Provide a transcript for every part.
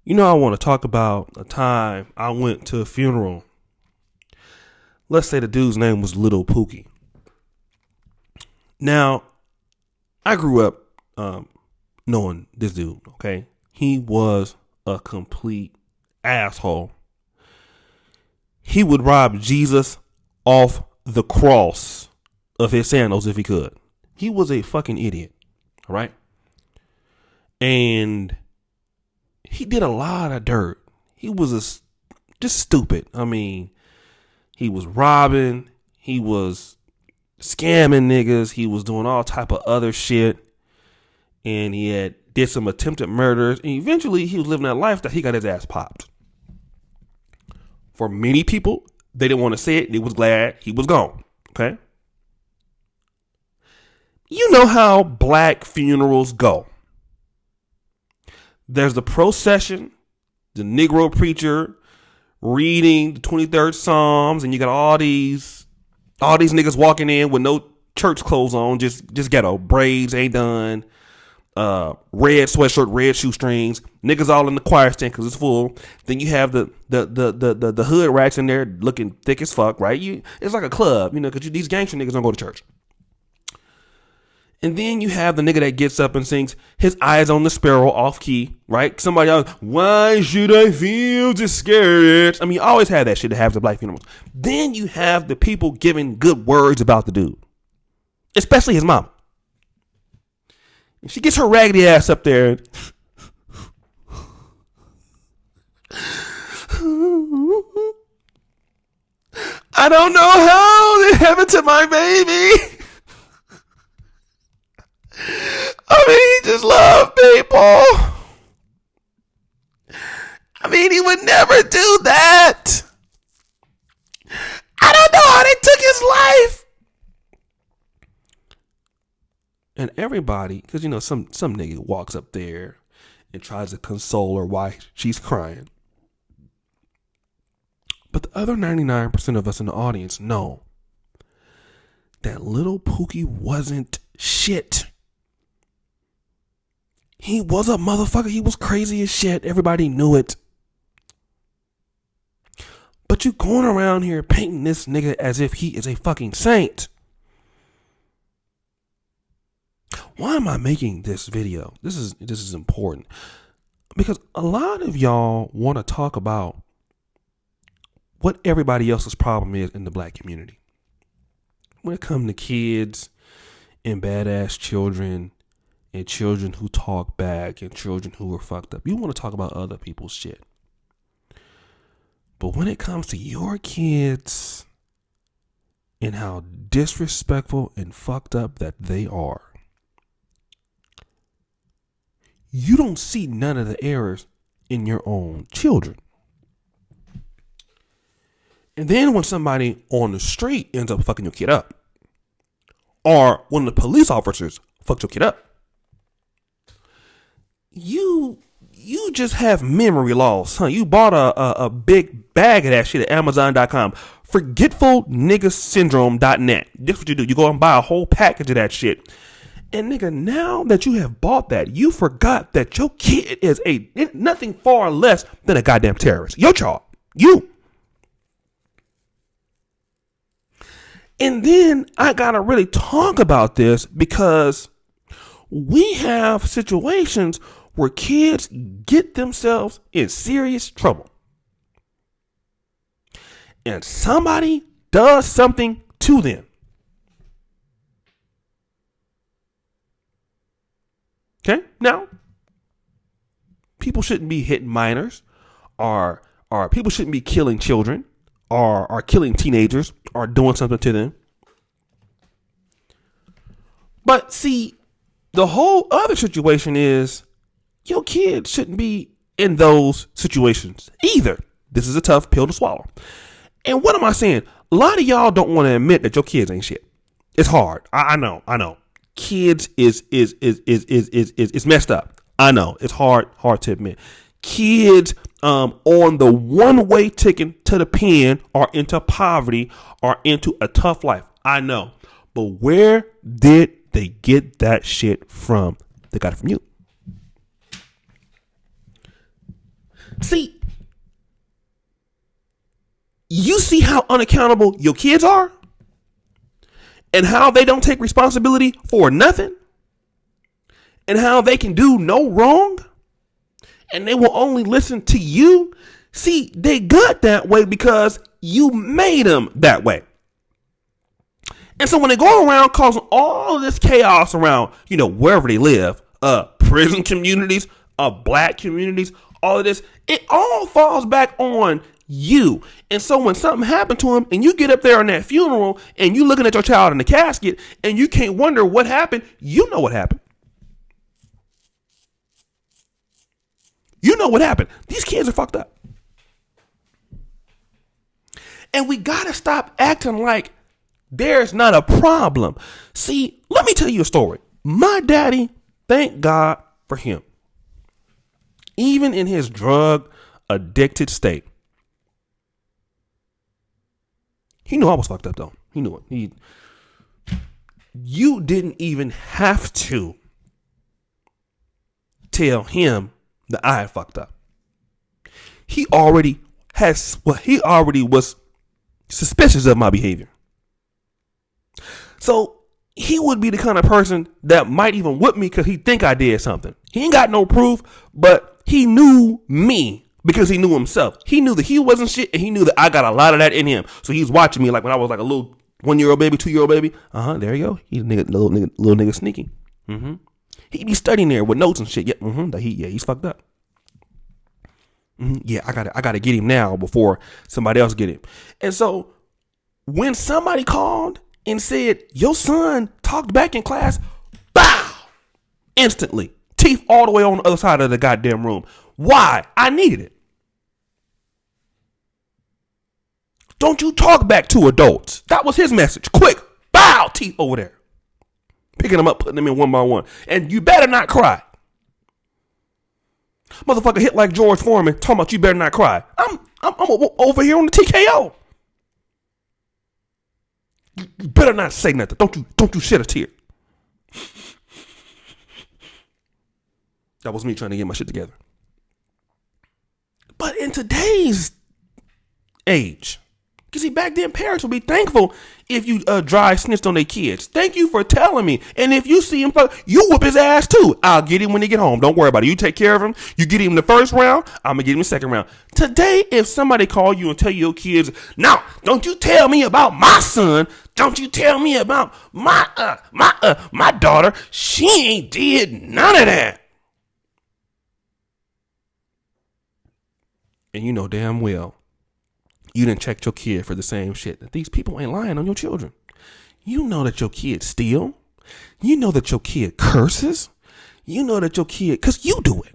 I want to talk about a time I went to a funeral. Let's say the dude's name was Little Pookie. Now, I grew up knowing this dude, okay? He was a complete asshole. He would rob Jesus off the cross of his sandals if he could. He was a fucking idiot, all right? And he did a lot of dirt. He was just stupid. I mean, he was robbing. He was scamming niggas. He was doing all type of other shit. And he did some attempted murders. And eventually he was living that life that he got his ass popped. For many people, they didn't want to say it. They was glad he was gone. Okay? You know how black funerals go. There's the procession, the Negro preacher reading the 23rd Psalms, and you got all these niggas walking in with no church clothes on, just ghetto, braids ain't done, red sweatshirt, red shoestrings, niggas all in the choir stand because it's full. Then you have the hood rats in there looking thick as fuck, right? It's like a club, because these gangster niggas don't go to church. And then you have the nigga that gets up and sings His Eyes on the Sparrow off key, right? Somebody else, why should I feel discouraged? I mean, you always have that shit that happens at black funerals. Then you have the people giving good words about the dude, especially his mama. And she gets her raggedy ass up there. I don't know how it happened to my baby. I mean, he just loved people. I mean, he would never do that. I don't know how they took his life. And everybody, because some nigga walks up there and tries to console her while she's crying. But the other 99% of us in the audience know that Little Pookie wasn't shit. He was a motherfucker. He was crazy as shit. Everybody knew it. But you going around here painting this nigga as if he is a fucking saint. Why am I making this video? This is important. Because a lot of y'all want to talk about what everybody else's problem is in the black community. When it comes to kids and badass children, and children who talk back, and children who are fucked up. You want to talk about other people's shit. But when it comes to your kids and how disrespectful and fucked up that they are, you don't see none of the errors in your own children. And then when somebody on the street ends up fucking your kid up, or when the police officers fucked your kid up, you just have memory loss, huh? You bought a big bag of that shit at Amazon.com. Forgetfulniggasyndrome.net. That's what you do. You go and buy a whole package of that shit. And nigga, now that you have bought that, you forgot that your kid is nothing far less than a goddamn terrorist. Your child. You. And then I gotta really talk about this because we have situations where kids get themselves in serious trouble. And somebody does something to them. Okay? Now, people shouldn't be hitting minors, or people shouldn't be killing children, or killing teenagers, or doing something to them. But see, the whole other situation is your kids shouldn't be in those situations either. This is a tough pill to swallow. And what am I saying? A lot of y'all don't want to admit that your kids ain't shit. It's hard. I know. Kids is messed up. I know. It's hard to admit. Kids on the one-way ticket to the pen are into poverty, are into a tough life. I know. But where did they get that shit from? They got it from you. See, you see how unaccountable your kids are and how they don't take responsibility for nothing and how they can do no wrong and they will only listen to you. See, they got that way because you made them that way. And so when they go around causing all of this chaos around, wherever they live, prison communities, black communities, all of this, it all falls back on you. And so when something happened to him and you get up there on that funeral and you looking at your child in the casket and you can't wonder what happened, you know what happened. You know what happened. These kids are fucked up. And we got to stop acting like there's not a problem. See, let me tell you a story. My daddy, thank God for him. Even in his drug addicted state. He knew I was fucked up though. He knew it. You didn't even have to tell him that I had fucked up. He already was suspicious of my behavior. So he would be the kind of person that might even whip me because he think I did something. He ain't got no proof, but he knew me because he knew himself. He knew that he wasn't shit and he knew that I got a lot of that in him. So he's watching me like when I was like a little 1-year-old baby, 2-year-old baby. There you go. He's a little nigga sneaky. He be studying there with notes and shit. Yeah, he's fucked up. Yeah, I gotta get him now before somebody else get him. And so when somebody called and said, your son talked back in class, bow, instantly, teeth all the way on the other side of the goddamn room. Why? I needed it. Don't you talk back to adults. That was his message. Quick, bow, teeth over there. Picking them up, putting them in one by one. And you better not cry. Motherfucker hit like George Foreman, talking about you better not cry. I'm over here on the TKO. You better not say nothing. Don't you shed a tear. That was me trying to get my shit together. But in today's age, because see, back then parents would be thankful if you dry snitched on their kids. Thank you for telling me. And if you see him, you whoop his ass too. I'll get him when he get home. Don't worry about it. You take care of him. You get him the first round. I'm gonna get him the second round. Today, if somebody call you and tell your kids, now, don't you tell me about my son. Don't you tell me about my daughter. She ain't did none of that. And you know damn well you didn't check your kid for the same shit. That these people ain't lying on your children. You know that your kid steal. You know that your kid curses. You know that your kid, because you do it.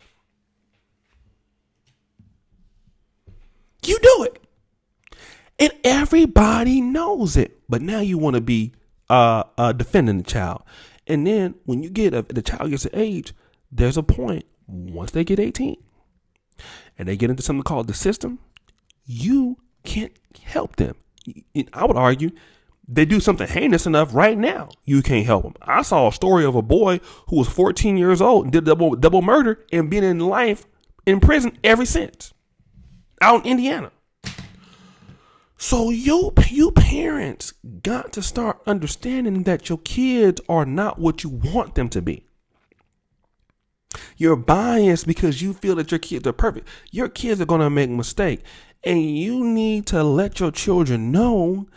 You do it. And everybody knows it. But now you want to be defending the child. And then when you get the child gets to age, there's a point once they get 18 and they get into something called the system, you can't help them. I would argue they do something heinous enough right now. You can't help them. I saw a story of a boy who was 14 years old and did double murder and been in life in prison ever since out in Indiana. So you parents got to start understanding that your kids are not what you want them to be. You're biased because you feel that your kids are perfect. Your kids are going to make mistakes. And you need to let your children know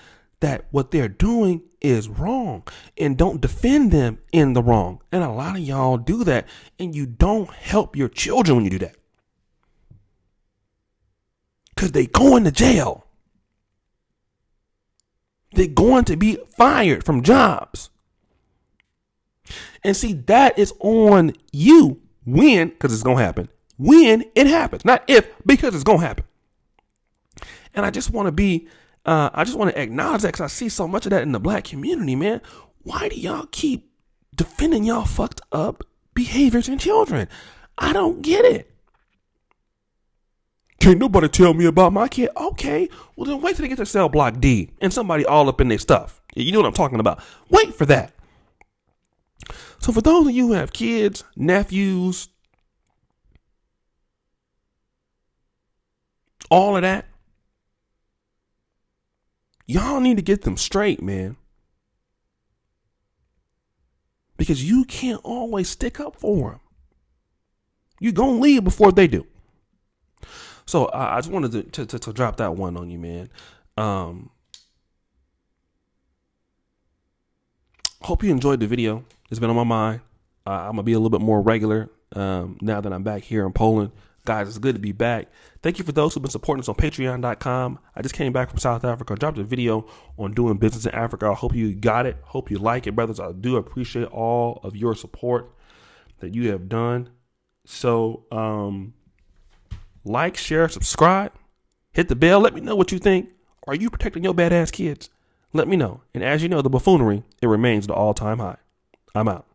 that what they're doing is wrong and don't defend them in the wrong. And a lot of y'all do that and you don't help your children when you do that. Because they going to jail. They're going to be fired from jobs. And see, that is on you when, because it's going to happen, when it happens. Not if, because it's going to happen. And I just want to acknowledge that because I see so much of that in the black community, man. Why do y'all keep defending y'all fucked up behaviors in children? I don't get it. Can't nobody tell me about my kid. Okay, well then wait till they get to cell block D and somebody all up in their stuff. You know what I'm talking about. Wait for that. So for those of you who have kids, nephews, all of that. Y'all need to get them straight, man. Because you can't always stick up for them. You're going to leave before they do. So I just wanted to drop that one on you, man. Hope you enjoyed the video. It's been on my mind. I'm going to be a little bit more regular now that I'm back here in Poland. Guys, it's good to be back. Thank you for those who've been supporting us on patreon.com. I just came back from South Africa. Dropped a video on doing business in Africa. I hope you got it. Hope you like it, brothers. I do appreciate all of your support that you have done. So, like, share, subscribe, hit the bell. Let me know what you think. Are you protecting your badass kids? Let me know. And as you know, the buffoonery, it remains the all-time high. I'm out.